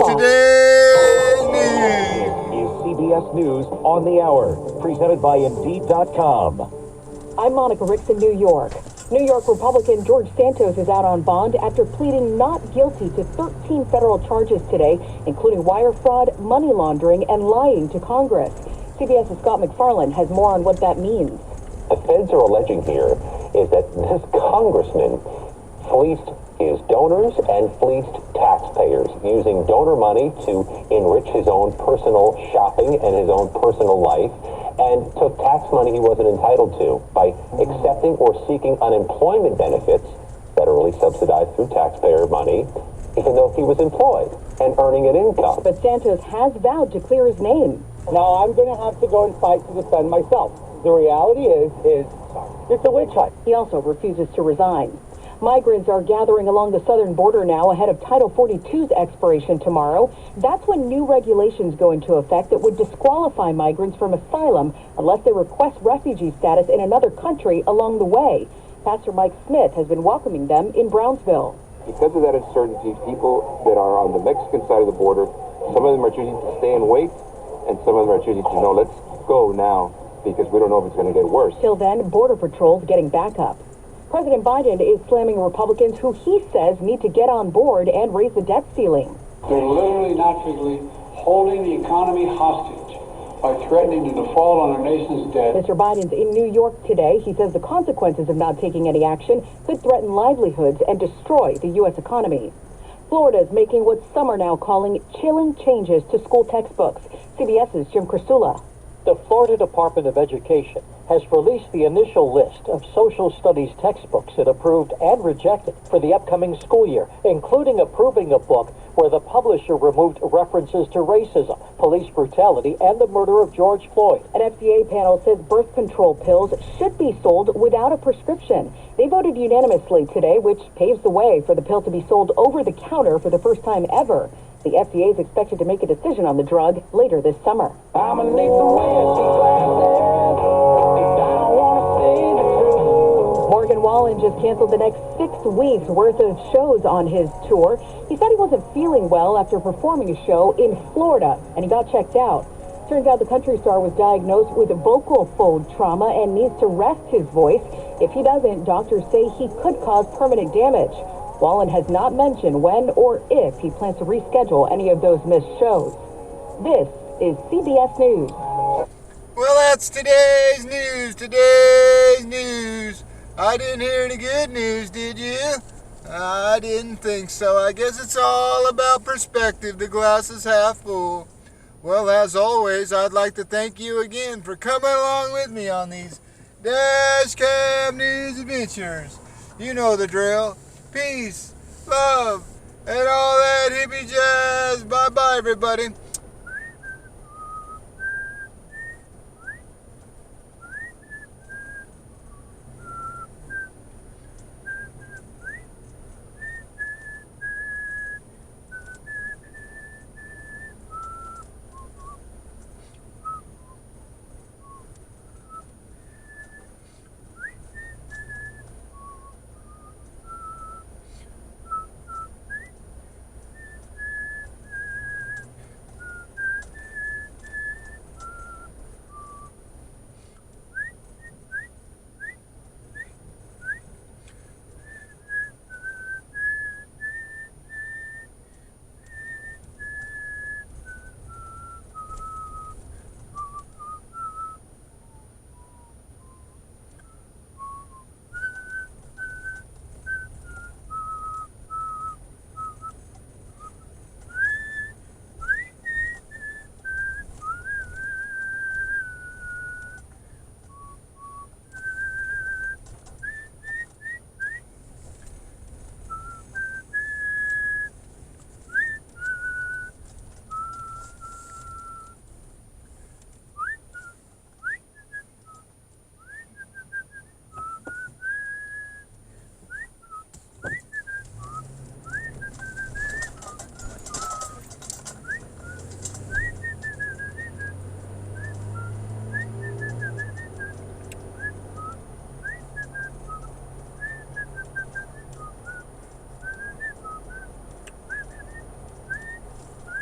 today's news. Is CBS News on the Hour, presented by Indeed.com. I'm Monica Ricks in New York. New York Republican George Santos is out on bond after pleading not guilty to 13 federal charges today, including wire fraud, money laundering, and lying to Congress. CBS's Scott McFarland has more on what that means. The feds are alleging here is that this congressman fleeced his donors and fleeced taxpayers using donor money to enrich his own personal shopping and his own personal life, and took tax money he wasn't entitled to by accepting or seeking unemployment benefits federally subsidized through taxpayer money, even though he was employed and earning an income. But Santos has vowed to clear his name. Now I'm going to have to go and fight to defend myself. The reality is it's a witch hunt. He also refuses to resign. Migrants are gathering along the southern border now ahead of Title 42's expiration tomorrow. That's when new regulations go into effect that would disqualify migrants from asylum unless they request refugee status in another country along the way. Pastor Mike Smith has been welcoming them in Brownsville. Because of that uncertainty, people that are on the Mexican side of the border, some of them are choosing to stay and wait, and some of them are choosing to know, let's go now, because we don't know if it's going to get worse. Till then, Border Patrol's getting back up. President Biden is slamming Republicans who he says need to get on board and raise the debt ceiling. They're literally, not figuratively, holding the economy hostage by threatening to default on our nation's debt. Mr. Biden's in New York today. He says the consequences of not taking any action could threaten livelihoods and destroy the U.S. economy. Florida is making what some are now calling chilling changes to school textbooks. CBS's Jim Crisula. The Florida Department of Education has released the initial list of social studies textbooks it approved and rejected for the upcoming school year, including approving a book where the publisher removed references to racism, police brutality, and the murder of George Floyd. An FDA panel says birth control pills should be sold without a prescription. They voted unanimously today, which paves the way for the pill to be sold over the counter for the first time ever. The FDA is expected to make a decision on the drug later this summer. I'ma need some whiskey glasses if I don't wanna see the truth. Morgan Wallen just canceled the next 6 weeks worth of shows on his tour. He said he wasn't feeling well after performing a show in Florida, and he got checked out. Turns out the country star was diagnosed with vocal fold trauma and needs to rest his voice. If he doesn't, doctors say he could cause permanent damage. Wallen has not mentioned when or if he plans to reschedule any of those missed shows. This is CBS News. Well, that's today's news. Today's news. I didn't hear any good news, did you? I didn't think so. I guess it's all about perspective. The glass is half full. Well, as always, I'd like to thank you again for coming along with me on these Dash Cam News adventures. You know the drill. Peace, love, and all that hippie jazz. Bye-bye, everybody.